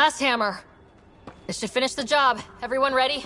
Last hammer. This should finish the job. Everyone ready?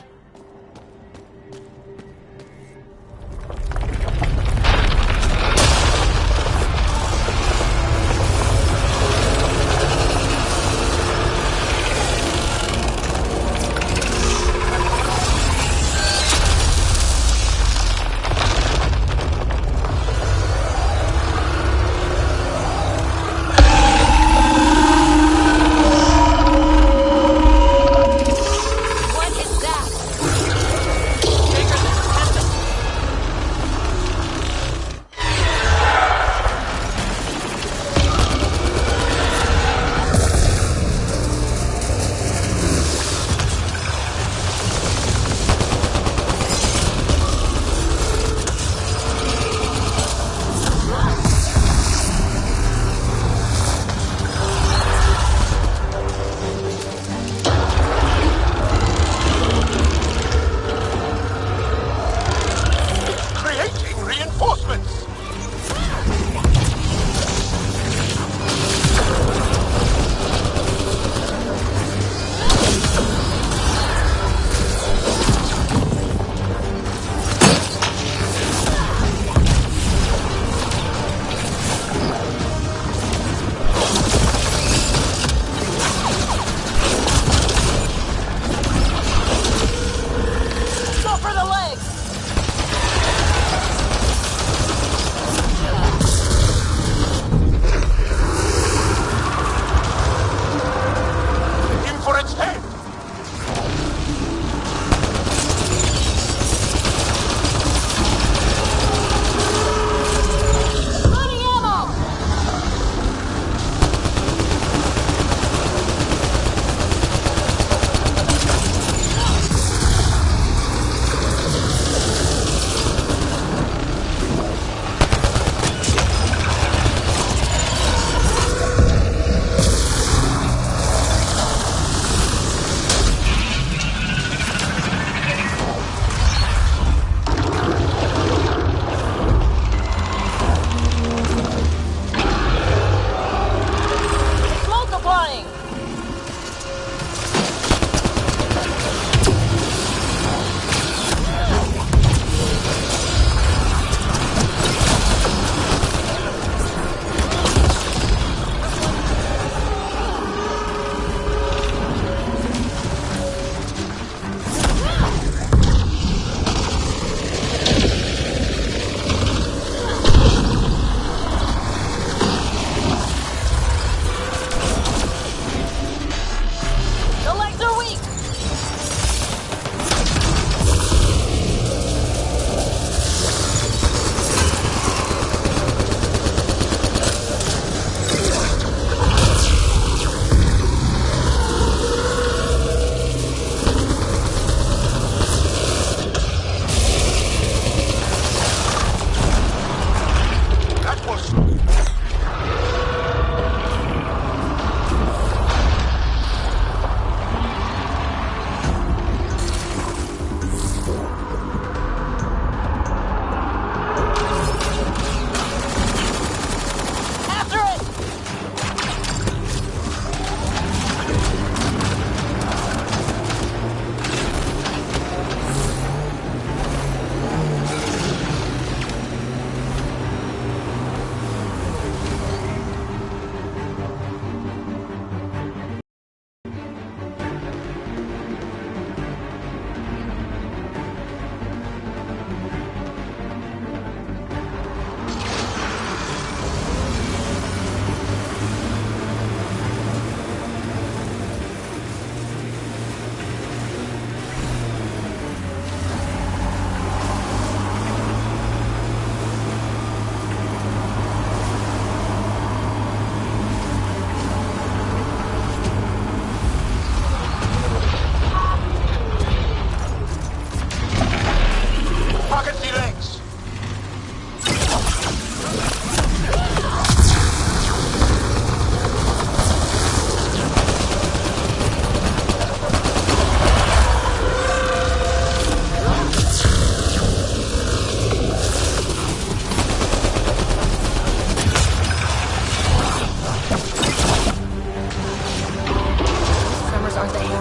What is that?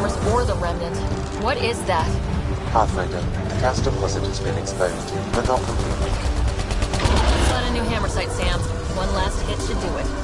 cameras or the Remnant. What is that? Pathfinder, the cast deposit has been exposed, but not completely. Let's find a new hammer site, Sam. One last hit should do it.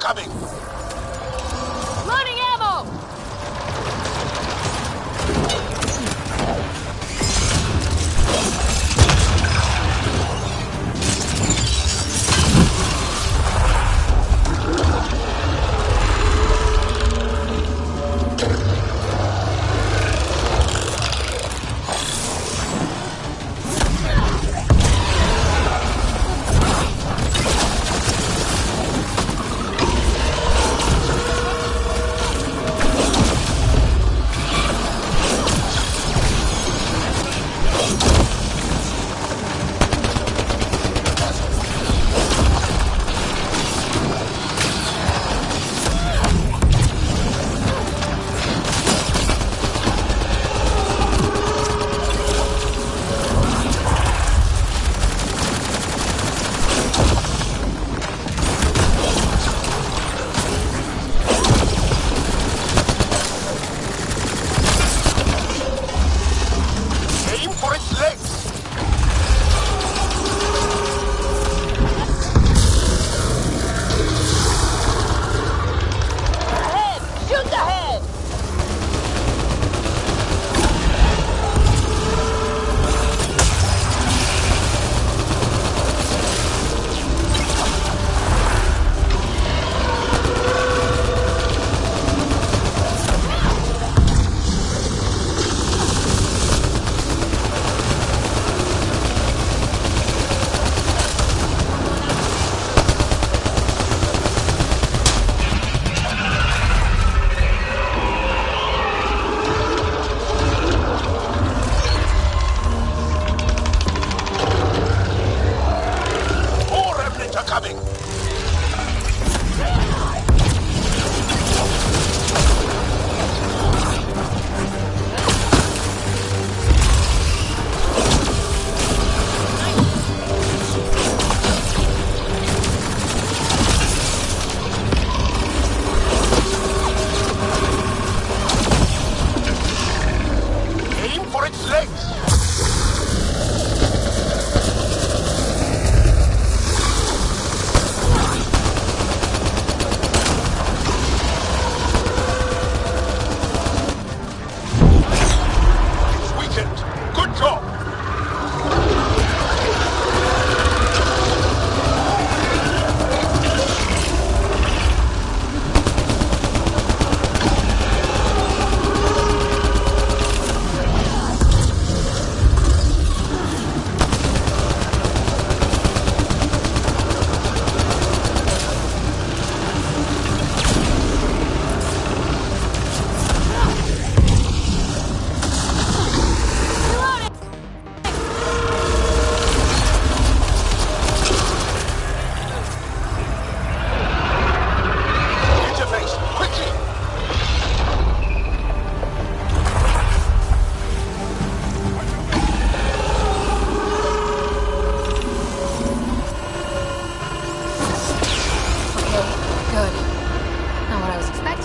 coming!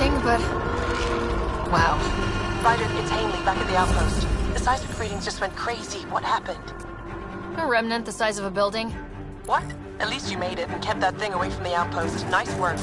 expecting, but... wow. Ryder, it's Ainley back at the outpost. The seismic readings just went crazy. What happened? A remnant the size of a building. What? At least you made it and kept that thing away from the outpost. Nice work.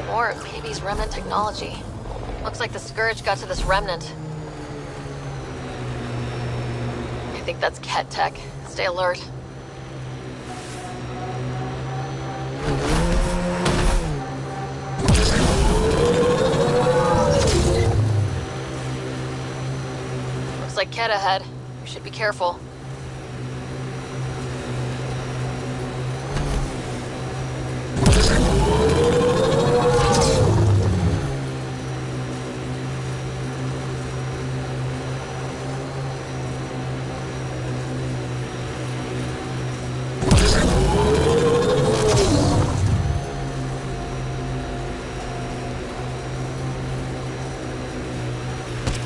Or maybe it's remnant technology. Looks like the Scourge got to this remnant. I think that's Ket tech. Stay alert. Looks like Ket ahead. We should be careful.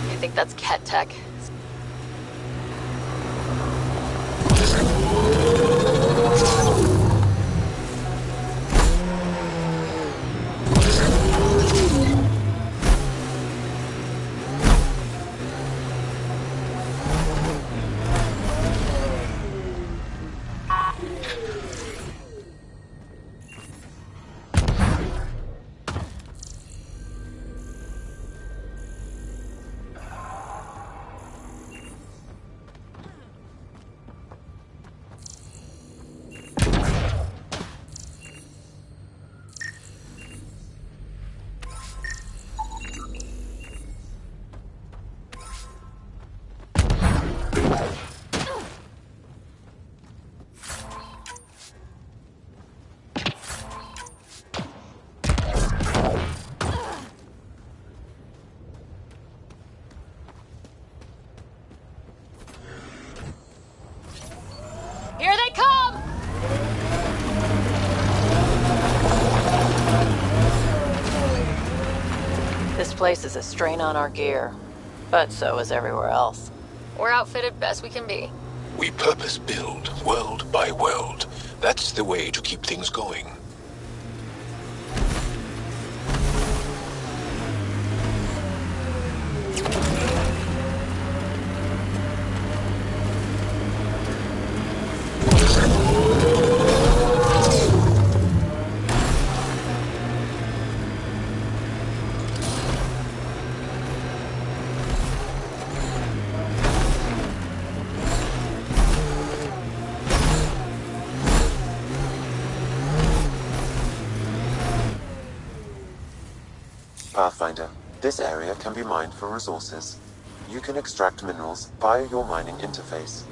I think that's Ket tech. Here they come! This place is a strain on our gear, but so is everywhere else. We're outfitted best we can be. We purpose build, world by world. That's the way to keep things going. Pathfinder, this area can be mined for resources. You can extract minerals via your mining interface.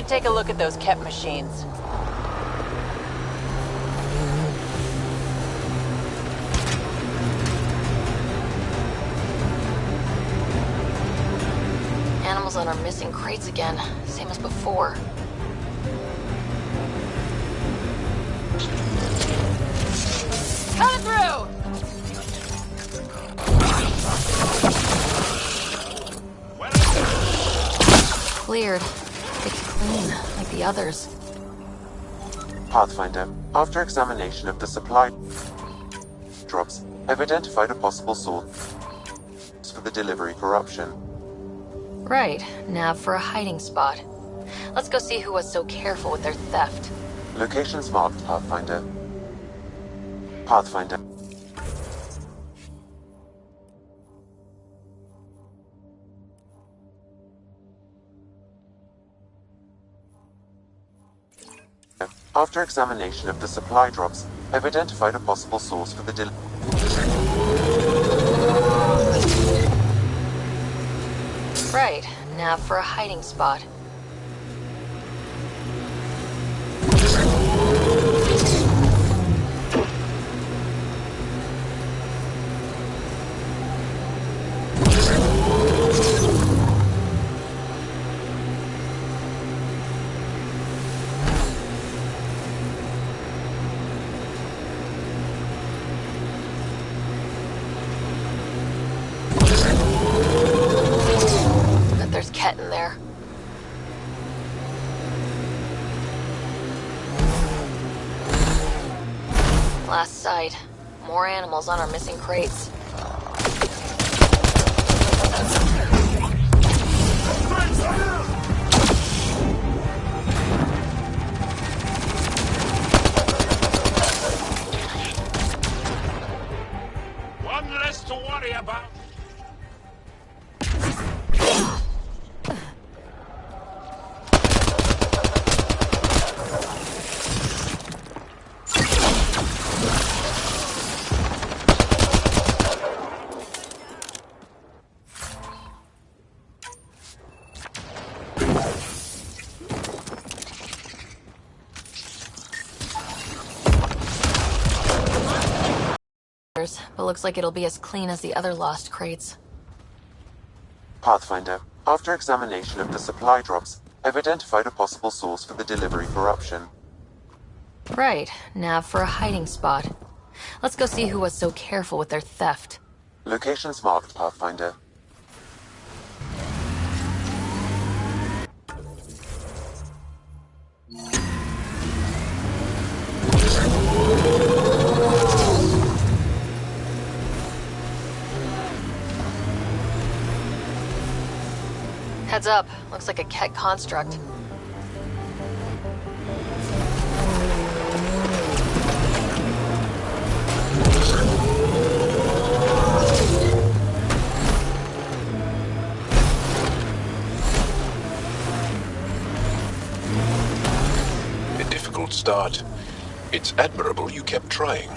should take a look at those Kep machines. Animals on our missing crates again, same as before. Coming through! Cleared. It's clean, like the others. Pathfinder, after examination of the supply drops, I've identified a possible source for the delivery corruption. Right, nav for a hiding spot. Let's go see who was so careful with their theft. Locations marked, Pathfinder. Pathfinder. After examination of the supply drops, I've identified a possible source for the delivery. Right, nav for a hiding spot. There's Ket in there. Last sight. More animals on our missing crates. One less to worry about. But looks like it'll be as clean as the other lost crates. Pathfinder, after examination of the supply drops, I've identified a possible source for the delivery corruption. Right, nav for a hiding spot. Let's go see who was so careful with their theft. Locations marked, Pathfinder. Heads up, looks like a Ket construct. A difficult start. It's admirable you kept trying.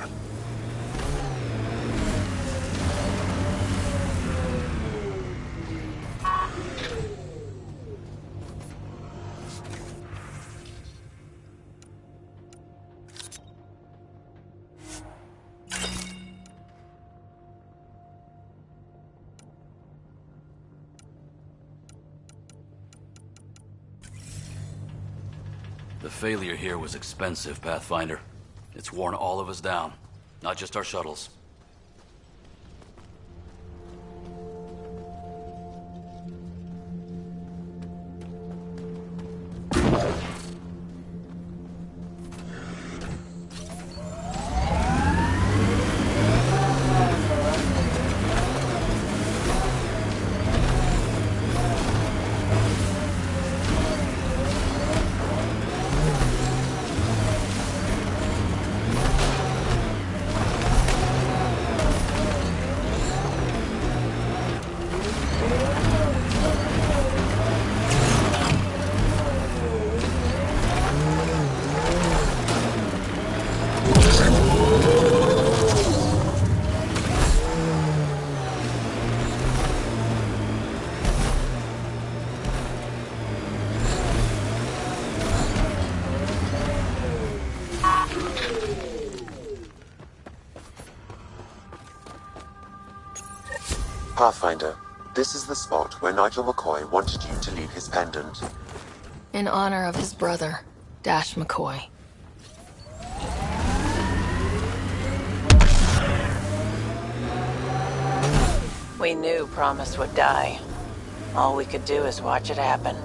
The failure here was expensive, Pathfinder. It's worn all of us down, not just our shuttles. Pathfinder, this is the spot where Nigel McCoy wanted you to leave his pendant. In honor of his brother, Dash McCoy. We knew Promise would die. All we could do is watch it happen.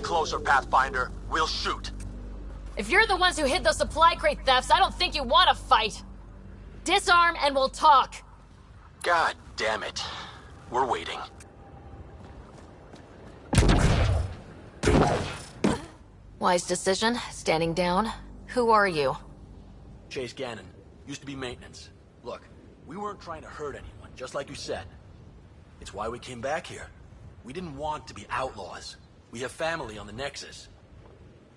Closer, Pathfinder. We'll shoot. If you're the ones who hid those supply crate thefts, I don't think you want to fight. Disarm and we'll talk. God damn it. We're waiting. Wise decision, standing down. Who are you? Chase Gannon. Used to be maintenance. Look, we weren't trying to hurt anyone, just like you said. It's why we came back here. We didn't want to be outlaws. We have family on the Nexus.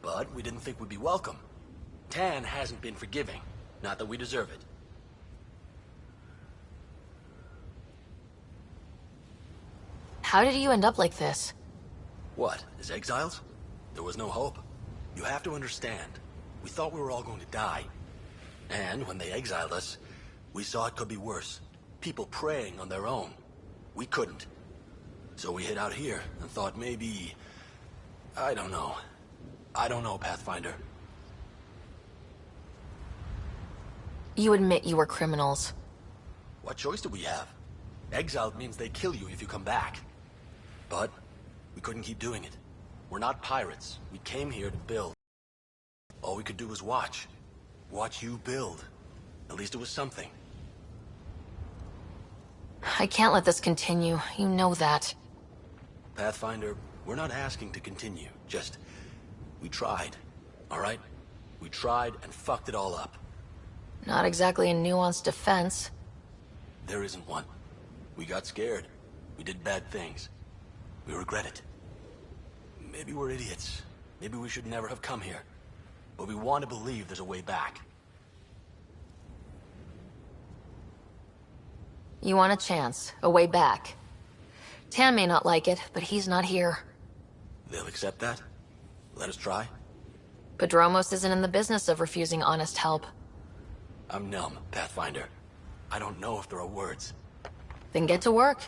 But we didn't think we'd be welcome. Tann hasn't been forgiving. Not that we deserve it. How did you end up like this? What, as exiles? There was no hope. You have to understand. We thought we were all going to die. And when they exiled us, we saw it could be worse. People preying on their own. We couldn't. So we hid out here and thought maybe... I don't know. I don't know, Pathfinder. You admit you were criminals. What choice do we have? Exiled means they kill you if you come back. But we couldn't keep doing it. We're not pirates. We came here to build. All we could do was watch. Watch you build. At least it was something. I can't let this continue. You know that. Pathfinder, we're not asking to continue. Just, we tried. All right? We tried and fucked it all up. Not exactly a nuanced defense. There isn't one. We got scared. We did bad things. We regret it. Maybe we're idiots. Maybe we should never have come here. But we want to believe there's a way back. You want a chance, a way back. Tann may not like it, but he's not here. They'll accept that? Let us try? Padromos isn't in the business of refusing honest help. I'm numb, Pathfinder. I don't know if there are words. Then get to work.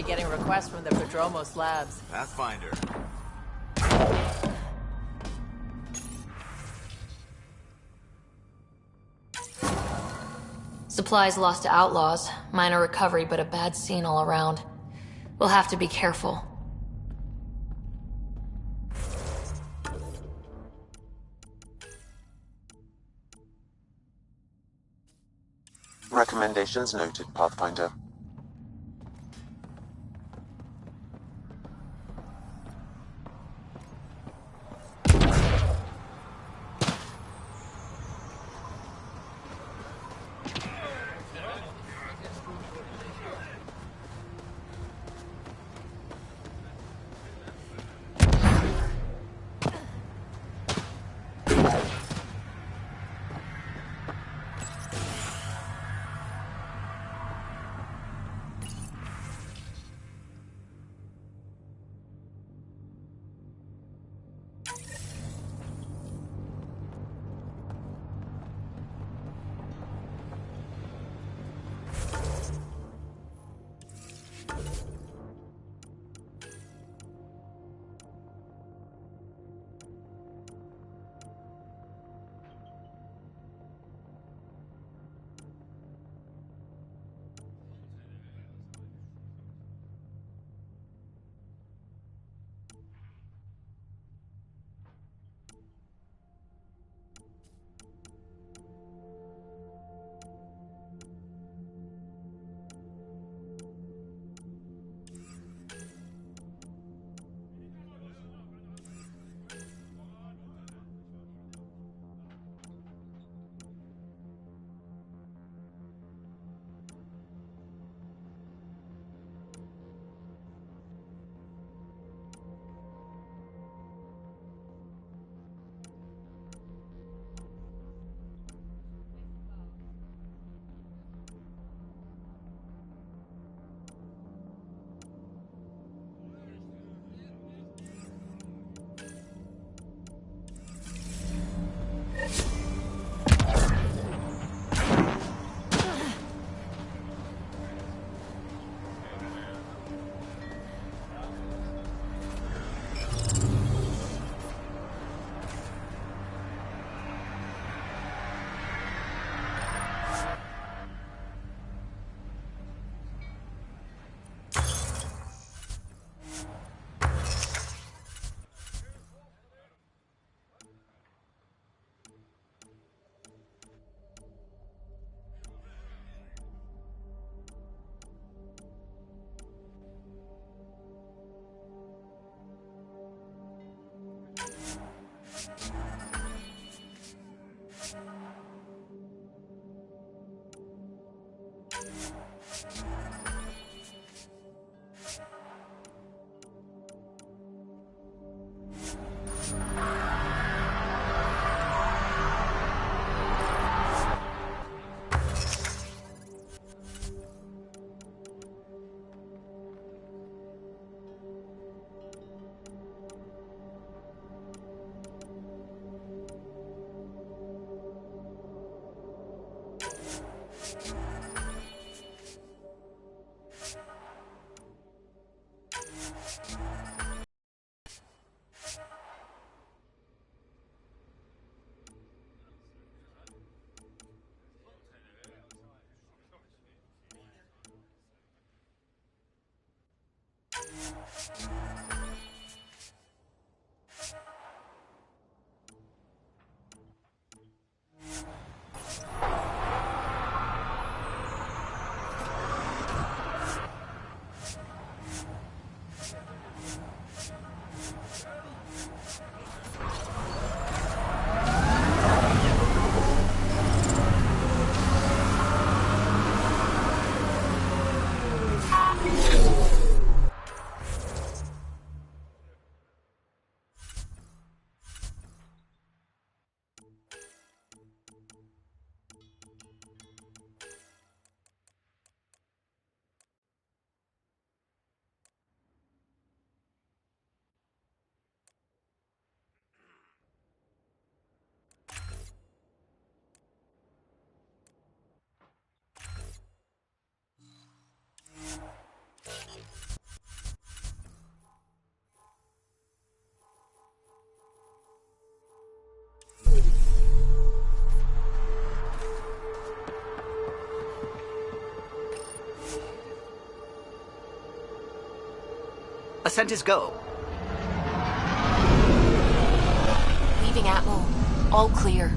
already getting requests from the Prodromos labs. Pathfinder. Supplies lost to outlaws. Minor recovery, but a bad scene all around. We'll have to be careful. Recommendations noted, Pathfinder. Ascent is go. Leaving Atmo. All clear.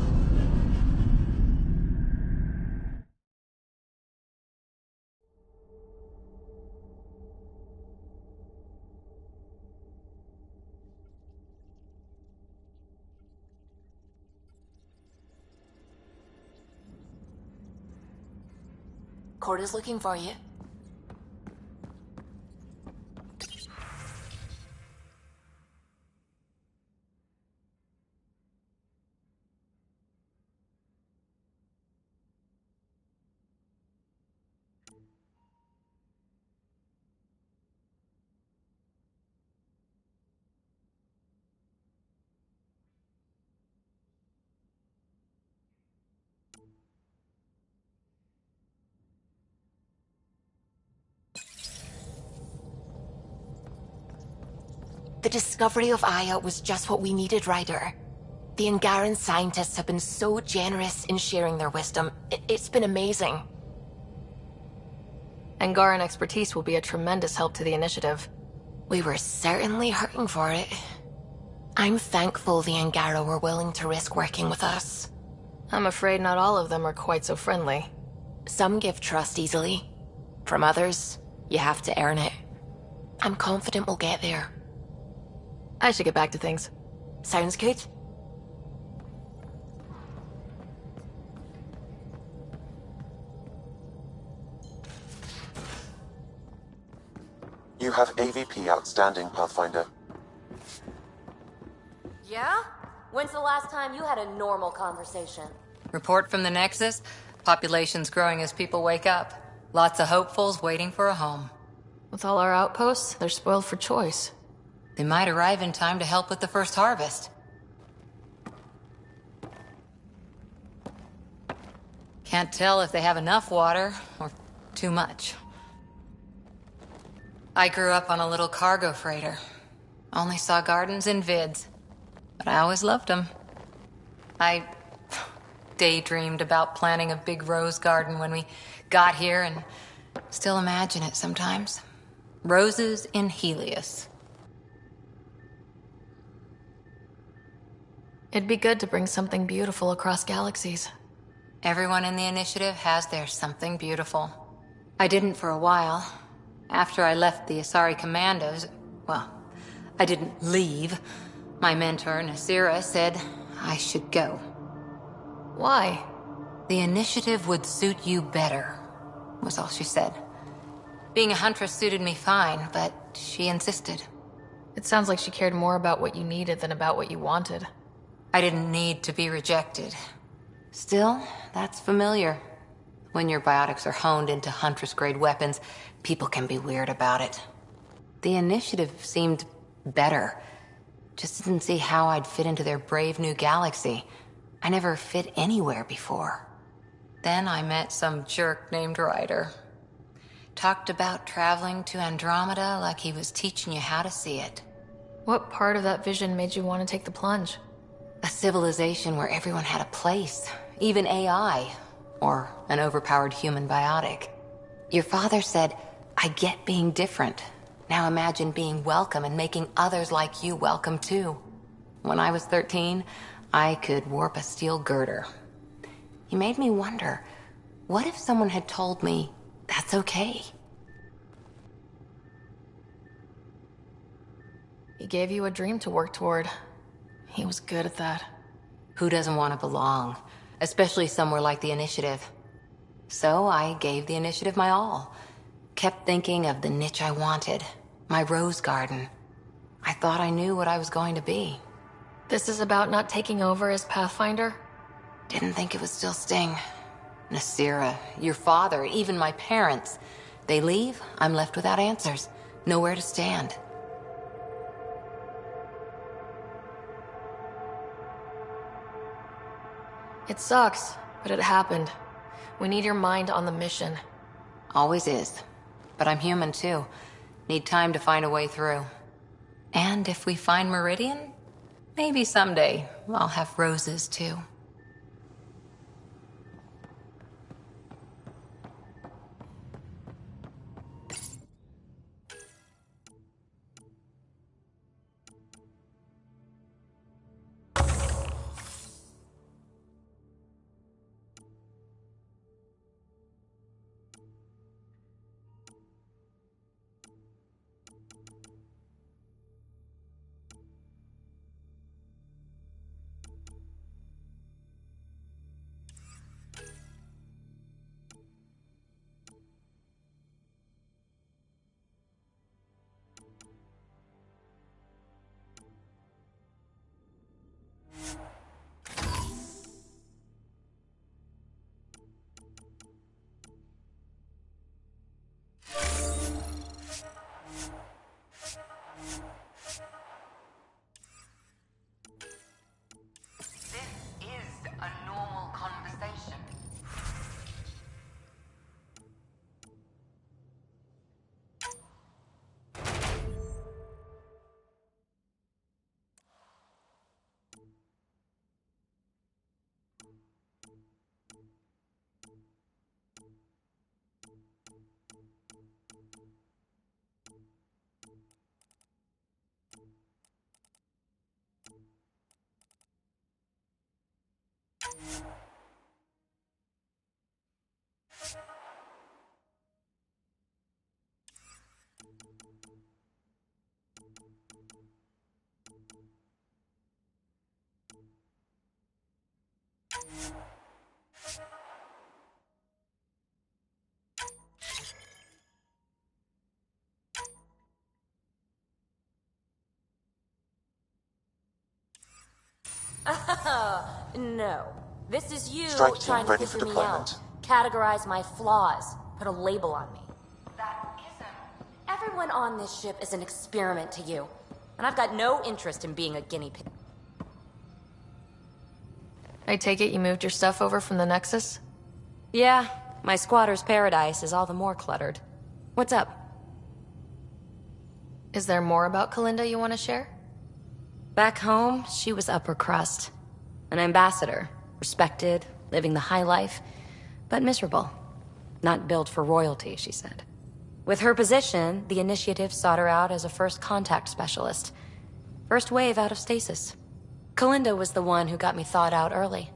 Corda's looking for you. The discovery of Aya was just what we needed, Ryder. The Angaran scientists have been so generous in sharing their wisdom. It's been amazing. Angaran expertise will be a tremendous help to the initiative. We were certainly hurting for it. I'm thankful the Angara were willing to risk working with us. I'm afraid not all of them are quite so friendly. Some give trust easily. From others, you have to earn it. I'm confident we'll get there. I should get back to things. Sounds good. You have AVP outstanding, Pathfinder. Yeah? When's the last time you had a normal conversation? Report from the Nexus. Population's growing as people wake up. Lots of hopefuls waiting for a home. With all our outposts, they're spoiled for choice. They might arrive in time to help with the first harvest. Can't tell if they have enough water or too much. I grew up on a little cargo freighter. Only saw gardens in vids. But I always loved them. I daydreamed about planting a big rose garden when we got here and still imagine it sometimes. Roses in Helios. It'd be good to bring something beautiful across galaxies. Everyone in the initiative has their something beautiful. I didn't for a while. After I left the Asari Commandos, well, I didn't leave. My mentor, Nasira, said I should go. Why? The initiative would suit you better, was all she said. Being a huntress suited me fine, but she insisted. It sounds like she cared more about what you needed than about what you wanted. I didn't need to be rejected. Still, that's familiar. When your biotics are honed into Huntress-grade weapons, people can be weird about it. The initiative seemed better. Just didn't see how I'd fit into their brave new galaxy. I never fit anywhere before. Then I met some jerk named Ryder. Talked about traveling to Andromeda like he was teaching you how to see it. What part of that vision made you want to take the plunge? A civilization where everyone had a place, even AI, or an overpowered human biotic. Your father said, I get being different. Now imagine being welcome and making others like you welcome too. When I was 13, I could warp a steel girder. He made me wonder, what if someone had told me that's okay? He gave you a dream to work toward. He was good at that. Who doesn't want to belong? Especially somewhere like the Initiative. So I gave the Initiative my all. Kept thinking of the niche I wanted. My rose garden. I thought I knew what I was going to be. This is about not taking over as Pathfinder? Didn't think it would still sting. Nasira, your father, even my parents. They leave, I'm left without answers. Nowhere to stand. It sucks, but it happened. We need your mind on the mission. Always is. But I'm human too. Need time to find a way through. And if we find Meridian, maybe someday I'll have roses too. No. This is you Strike team trying to ready for figure me deployment. out. Categorize my flaws. Put a label on me. That isn't. Everyone on this ship is an experiment to you. And I've got no interest in being a guinea pig. I take it you moved your stuff over from the Nexus? Yeah, my squatter's paradise is all the more cluttered. What's up? Is there more about Kalinda you want to share? Back home, she was upper crust. An ambassador. Respected, living the high life, but miserable. Not built for royalty, she said. With her position, the initiative sought her out as a first contact specialist. First wave out of stasis. Kalinda was the one who got me thawed out early.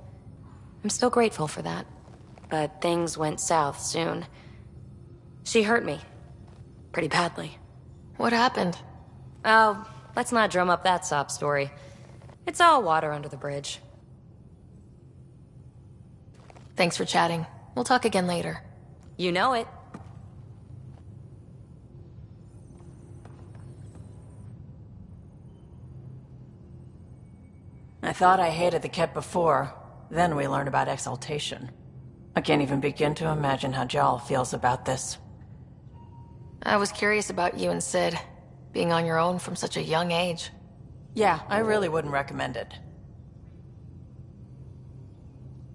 I'm still grateful for that. But things went south soon. She hurt me. Pretty badly. What happened? Oh, let's not drum up that sob story. It's all water under the bridge. Thanks for chatting. We'll talk again later. You know it. I thought I hated the Ket before. Then we learned about exaltation. I can't even begin to imagine how Jal feels about this. I was curious about you and Sid, being on your own from such a young age. Yeah, I really wouldn't recommend it.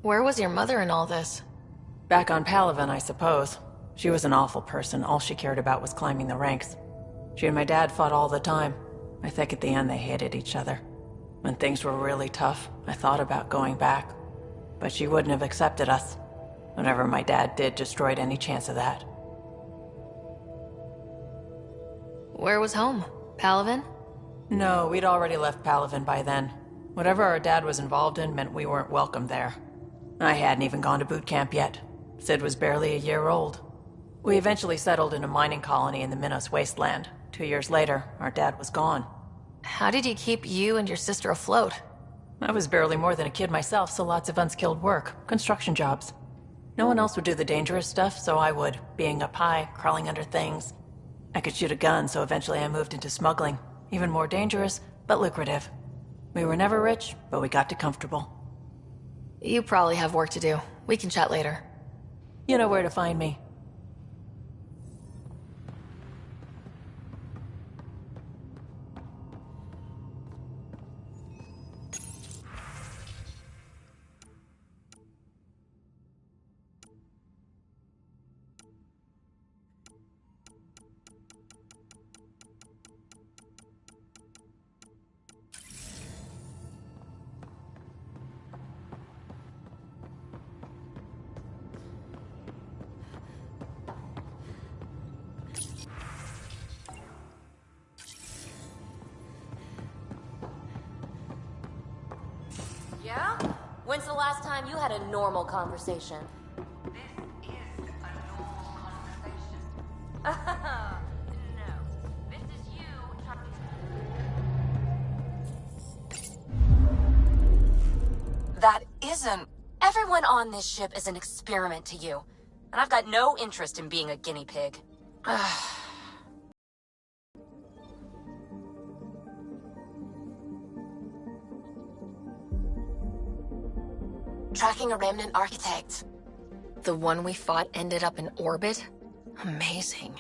Where was your mother in all this? Back on Palaven, I suppose. She was an awful person. All she cared about was climbing the ranks. She and my dad fought all the time. I think at the end they hated each other. When things were really tough, I thought about going back. But she wouldn't have accepted us. Whatever my dad did destroyed any chance of that. Where was home? Palaven? No, we'd already left Palaven by then. Whatever our dad was involved in meant we weren't welcome there. I hadn't even gone to boot camp yet. Sid was barely a year old. We eventually settled in a mining colony in the Minos wasteland. 2 years later, our dad was gone. How did he keep you and your sister afloat? I was barely more than a kid myself, so lots of unskilled work. Construction jobs. No one else would do the dangerous stuff, so I would. Being up high, crawling under things. I could shoot a gun, so eventually I moved into smuggling. Even more dangerous, but lucrative. We were never rich, but we got too comfortable. You probably have work to do. We can chat later. You know where to find me. Yeah? When's the last time you had a normal conversation? This is a normal conversation. No. This is you trying to... That isn't... Everyone on this ship is an experiment to you. And I've got no interest in being a guinea pig. Tracking a remnant architect. The one we fought ended up in orbit? Amazing.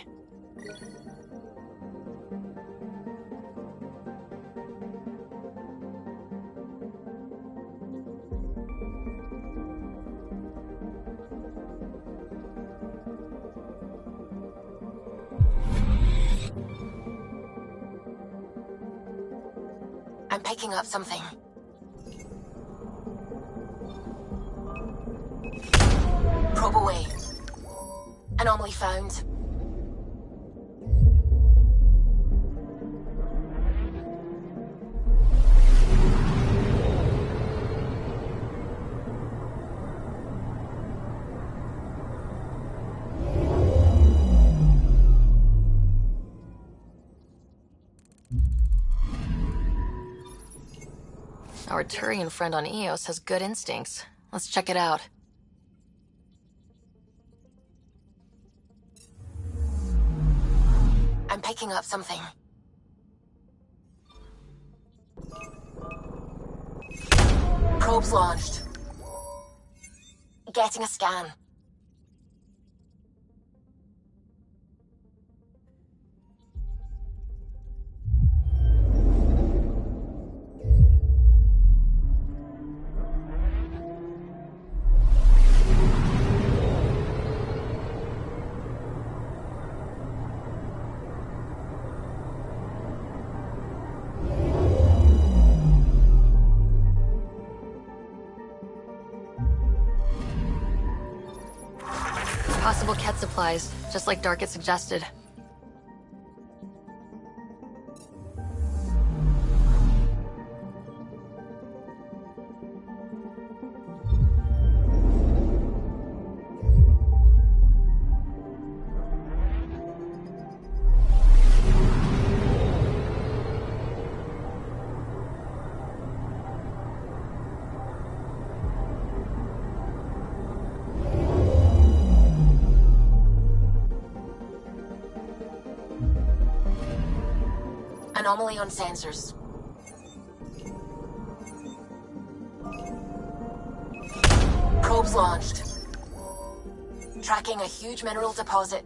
I'm picking up something. Probe away. Anomaly found. Our Turian friend on Eos has good instincts. Let's check it out. I'm picking up something. Probes launched. Getting a scan. Possible Ket supplies, just like Dark had suggested. Anomaly on sensors. Probes launched. Tracking a huge mineral deposit.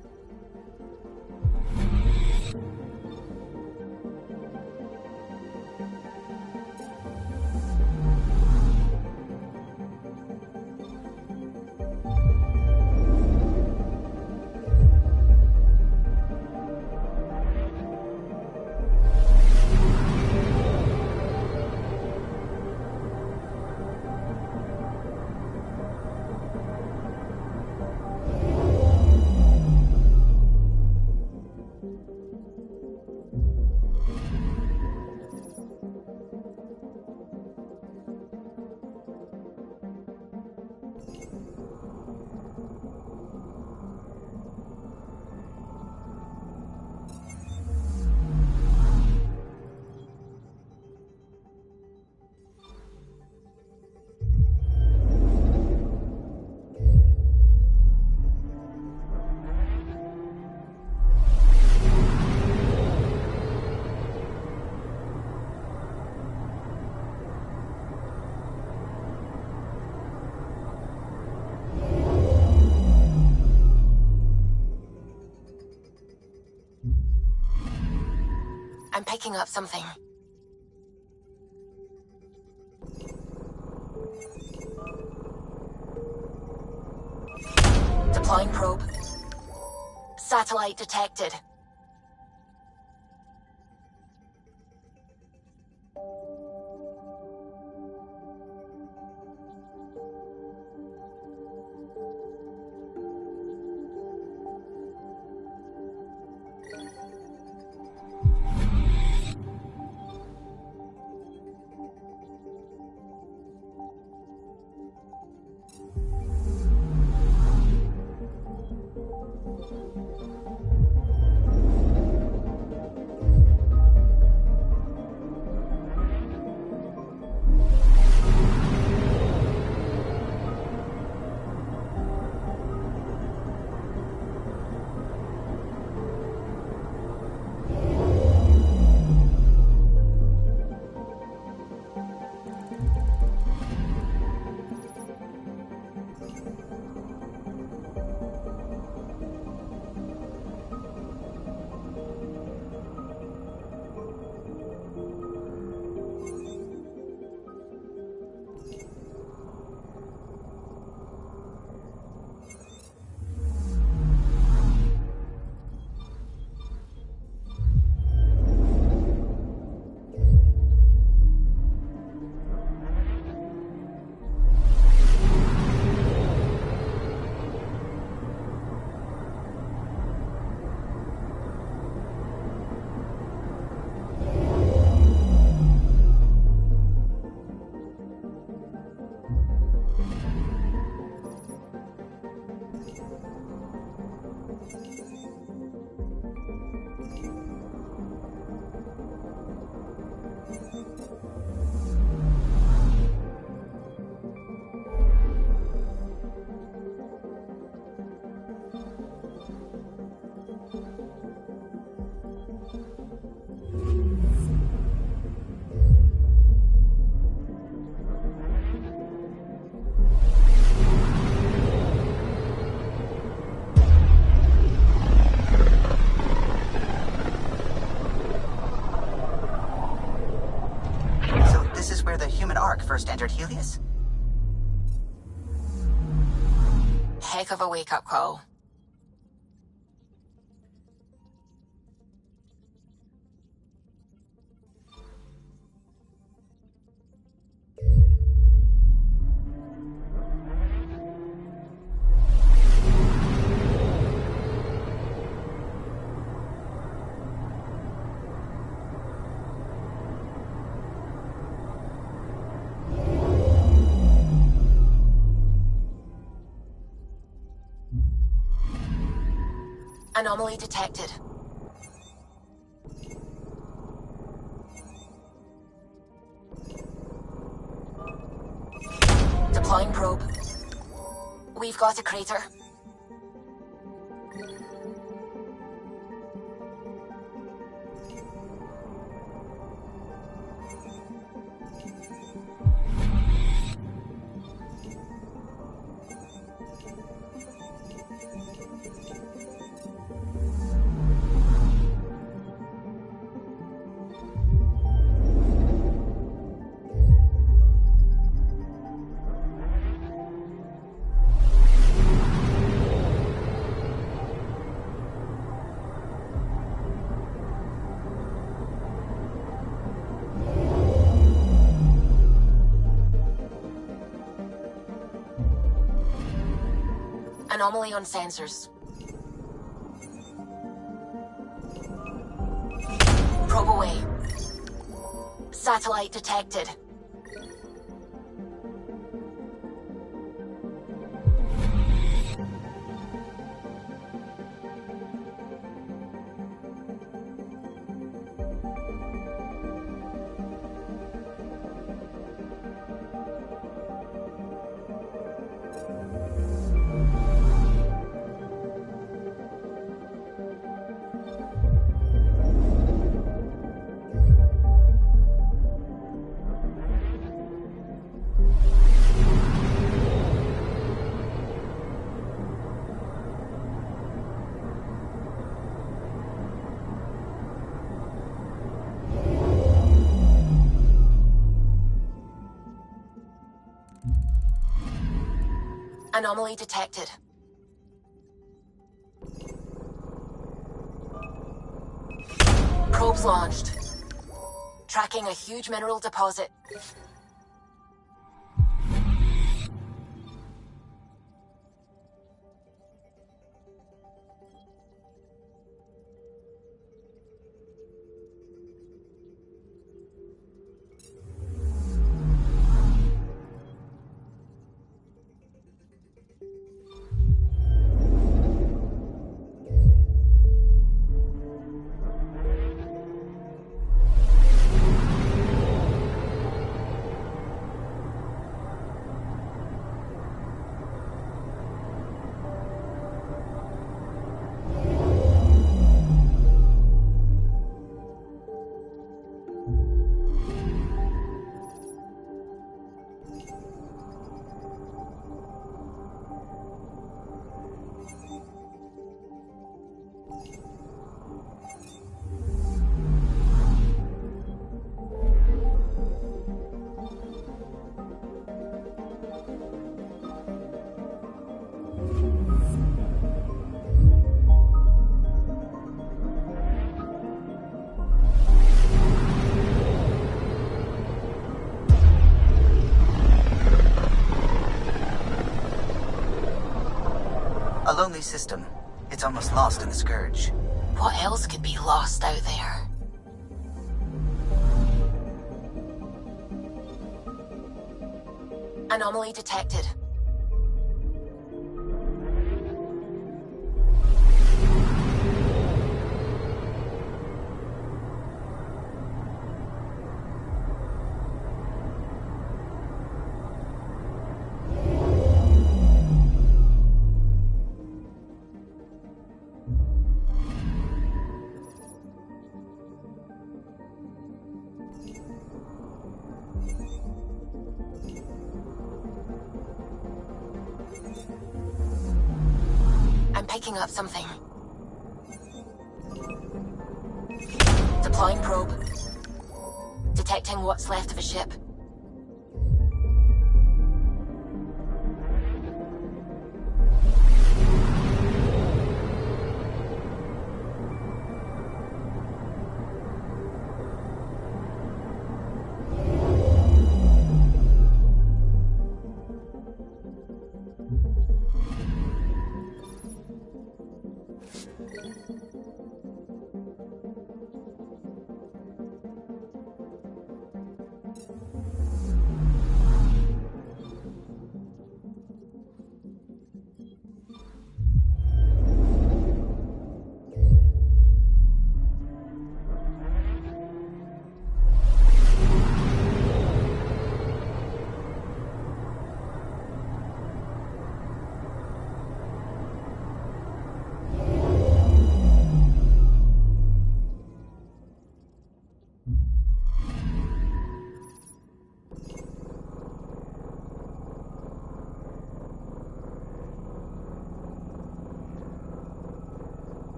I'm picking up something. Deploying probe. Satellite detected. of a wake-up call. Anomaly detected. Deploying probe. We've got a crater. Anomaly on sensors. Probe away. Satellite detected. Anomaly detected. Probes launched. Tracking a huge mineral deposit. A lonely system. It's almost lost in the Scourge. What else could be lost out there? Anomaly detected. I'm picking up something. Deploying probe. Detecting what's left of a ship.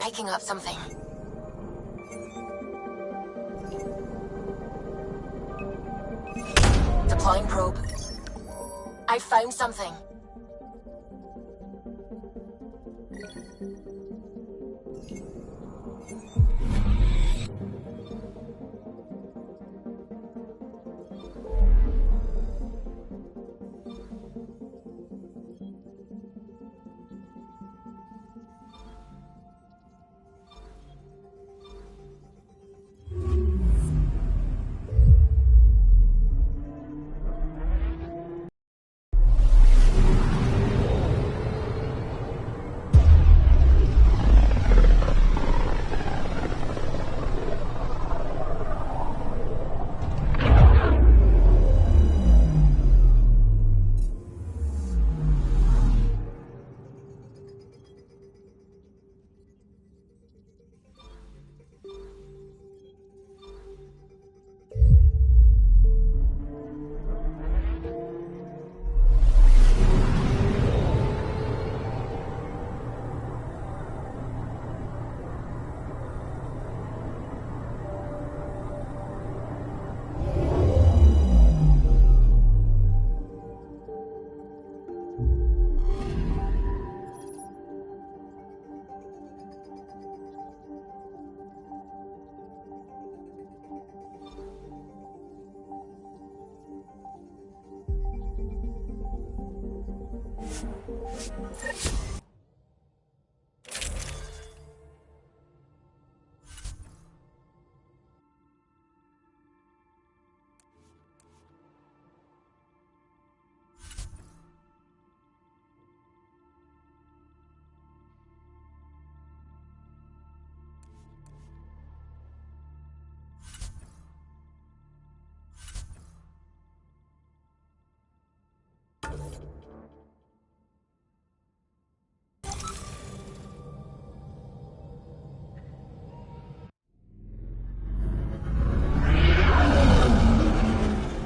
Picking up something. Deploying probe. I found something.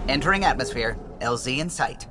Entering atmosphere. LZ in sight.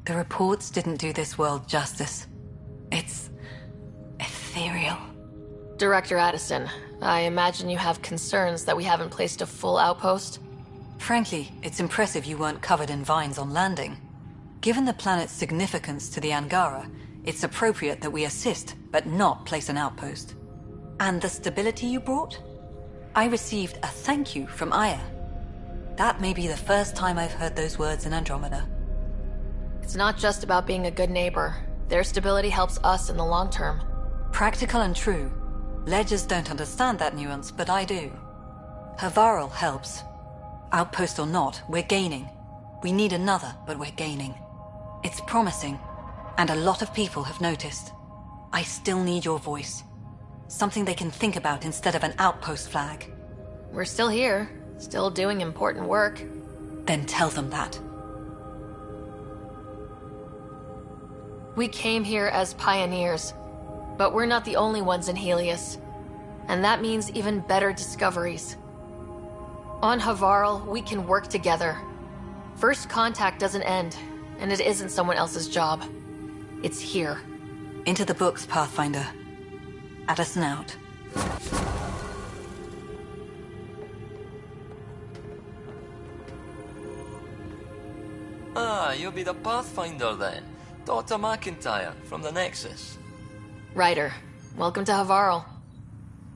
The reports didn't do this world justice. It's ethereal. Director Addison, I imagine you have concerns that we haven't placed a full outpost? Frankly, it's impressive you weren't covered in vines on landing. Given the planet's significance to the Angara, it's appropriate that we assist, but not place an outpost. And the stability you brought? I received a thank you from Aya. That may be the first time I've heard those words in Andromeda. It's not just about being a good neighbor. Their stability helps us in the long term. Practical and true. Ledgers don't understand that nuance, but I do. Havarl helps. Outpost or not, we're gaining. We need another, but we're gaining. It's promising, and a lot of people have noticed. I still need your voice. Something they can think about instead of an outpost flag. We're still here, still doing important work. Then tell them that. We came here as pioneers, but we're not the only ones in Helios. And that means even better discoveries. On Havarl, we can work together. First contact doesn't end, and it isn't someone else's job. It's here. Into the books, Pathfinder. Addison out. Ah, you'll be the Pathfinder then. Dr. McIntyre from the Nexus. Ryder, welcome to Havarl.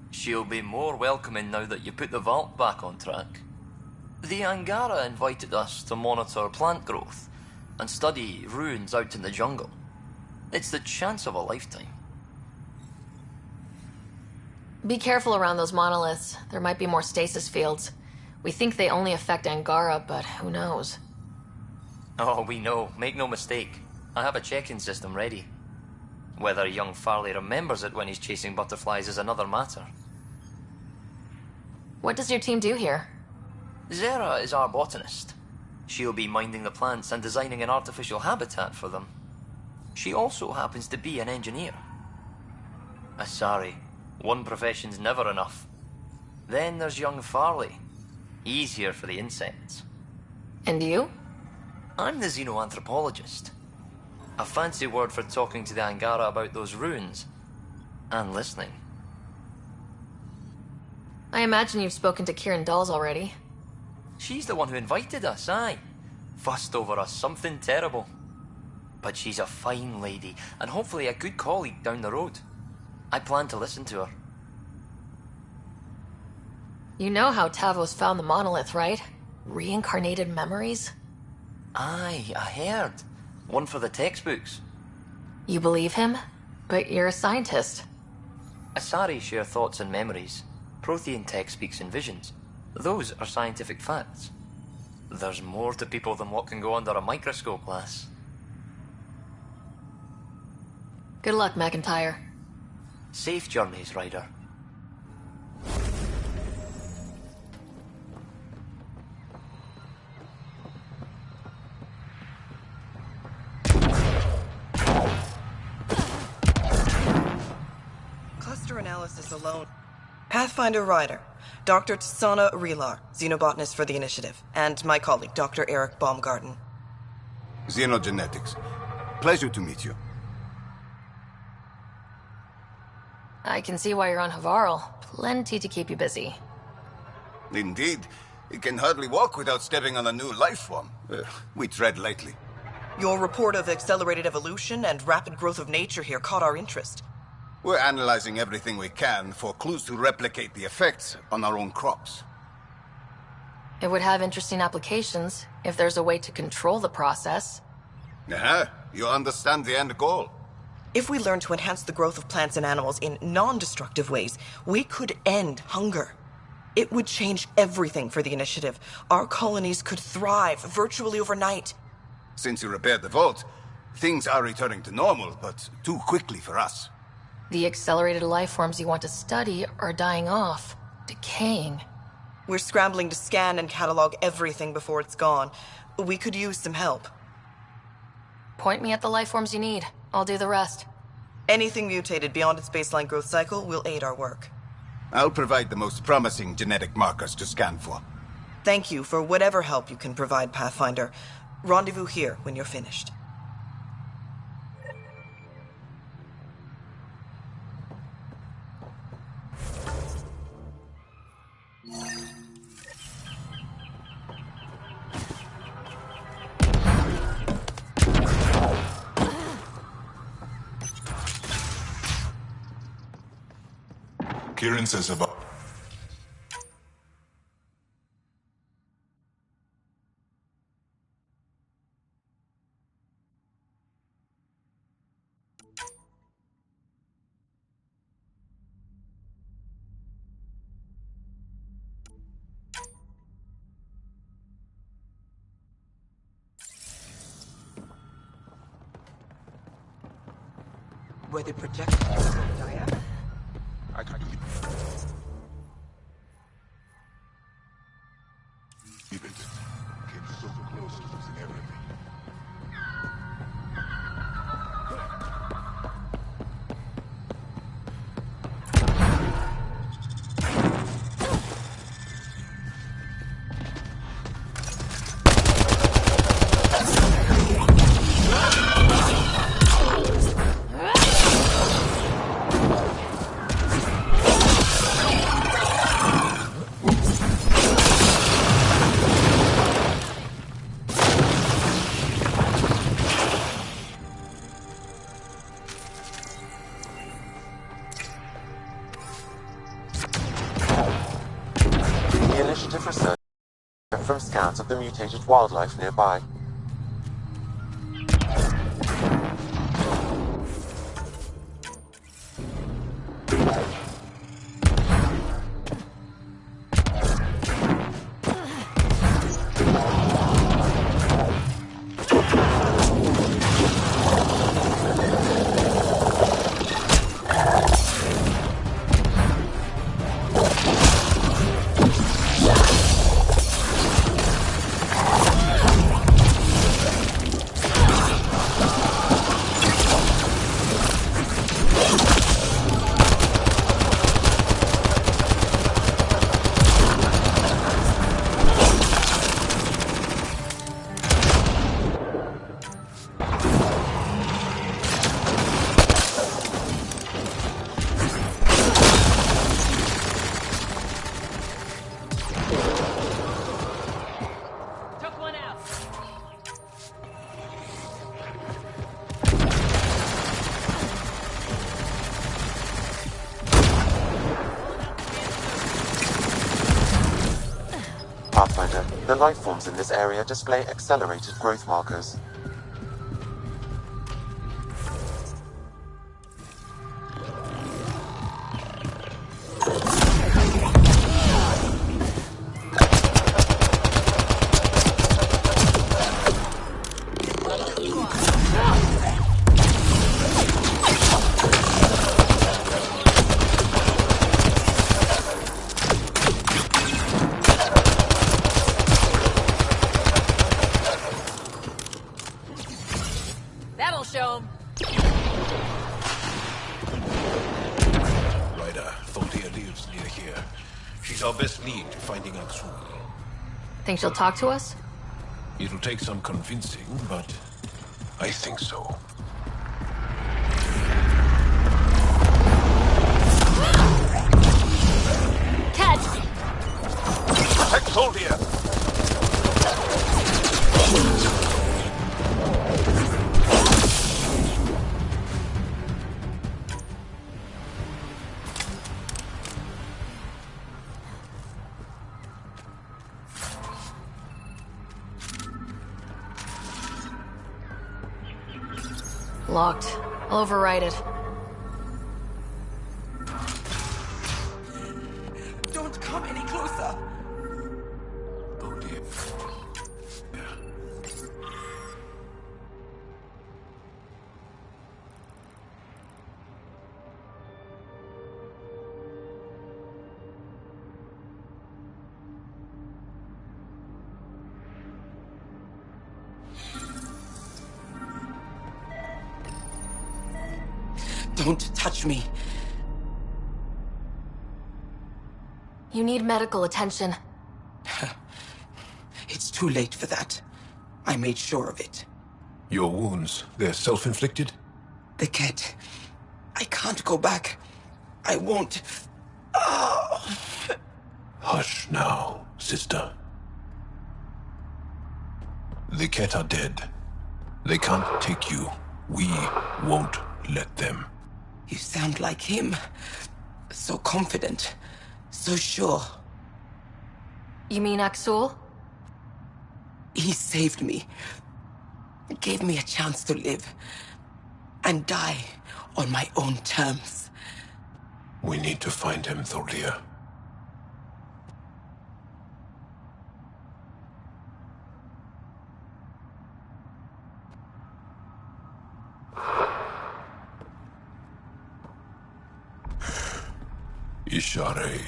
She'll be more welcoming now that you put the vault back on track. The Angara invited us to monitor plant growth and study ruins out in the jungle. It's the chance of a lifetime. Be careful around those monoliths. There might be more stasis fields. We think they only affect Angara, but who knows? Oh, we know. Make no mistake. I have a check-in system ready. Whether young Farley remembers it when he's chasing butterflies is another matter. What does your team do here? Zera is our botanist. She'll be minding the plants and designing an artificial habitat for them. She also happens to be an engineer. Sorry, one profession's never enough. Then there's young Farley. He's here for the insects. And you? I'm the xenoanthropologist. A fancy word for talking to the Angara about those ruins. And listening. I imagine you've spoken to Kieran Dawes already. She's the one who invited us, aye. Fussed over us something terrible. But she's a fine lady, and hopefully a good colleague down the road. I plan to listen to her. You know how Tavos found the monolith, right? Reincarnated memories? Aye, I heard. One for the textbooks. You believe him? But you're a scientist. Asari share thoughts and memories. Prothean tech speaks in visions. Those are scientific facts. There's more to people than what can go under a microscope, lass. Good luck, McIntyre. Safe journeys, Ryder. Cluster analysis alone. Pathfinder Ryder, Dr. Tsana Relar, xenobotanist for the Initiative, and my colleague, Dr. Eric Baumgarten. Xenogenetics. Pleasure to meet you. I can see why you're on Havarl. Plenty to keep you busy. Indeed. He can hardly walk without stepping on a new life form. We tread lightly. Your report of accelerated evolution and rapid growth of nature here caught our interest. We're analyzing everything we can for clues to replicate the effects on our own crops. It would have interesting applications if there's a way to control the process. You understand the end goal. If we learn to enhance the growth of plants and animals in non-destructive ways, we could end hunger. It would change everything for the Initiative. Our colonies could thrive virtually overnight. Since you repaired the vault, things are returning to normal, but too quickly for us. The accelerated life forms you want to study are dying off, decaying. We're scrambling to scan and catalog everything before it's gone. We could use some help. Point me at the life forms you need. I'll do the rest. Anything mutated beyond its baseline growth cycle will aid our work. I'll provide the most promising genetic markers to scan for. Thank you for whatever help you can provide, Pathfinder. Rendezvous here when you're finished. Kieran says about... Were they projecting Diana? Keep it. Came so close to losing everything. From scans of the mutated wildlife nearby. Pathfinder, the life forms in this area display accelerated growth markers. Think she'll talk to us? It'll take some convincing, but I think so. Catch! Protect Soldier! Locked. I'll override it. Don't come any closer. Oh dear. Don't touch me. You need medical attention. It's too late for that. I made sure of it. Your wounds, they're self-inflicted? The Ket. I can't go back. I won't. Oh. Hush now, sister. The Ket are dead. They can't take you. We won't let them. You sound like him. So confident. So sure. You mean Aksul? He saved me. Gave me a chance to live. And die on my own terms. We need to find him, Thordir. Ishare,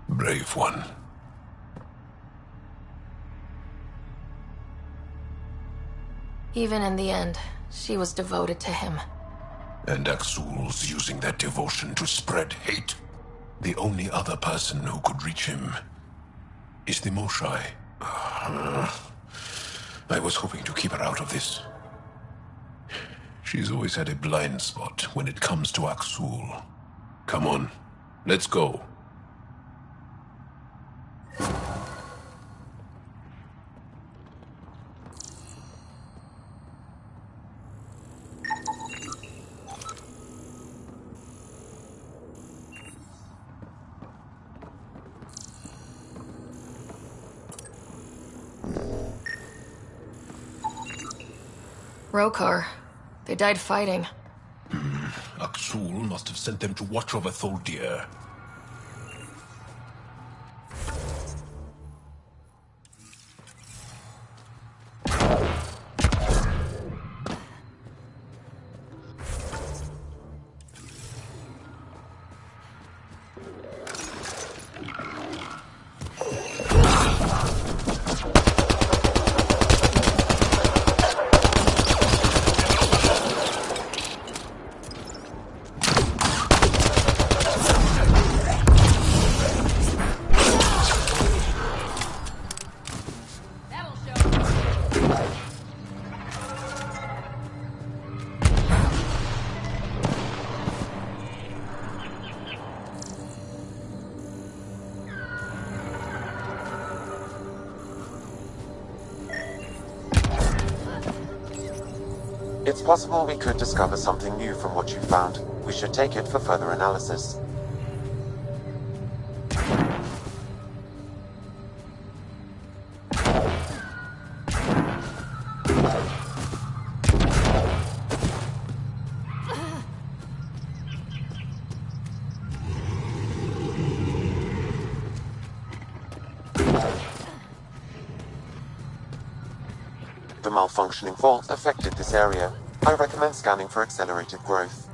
brave one. Even in the end, she was devoted to him. And Aksul's using that devotion to spread hate. The only other person who could reach him is the Moshae. I was hoping to keep her out of this. She's always had a blind spot when it comes to Aksul. Come on, let's go. Rokar. They died fighting. Aksul must have sent them to watch over Thordir. It's possible we could discover something new from what you found. We should take it for further analysis. The malfunctioning vault affected this area. I recommend scanning for accelerated growth.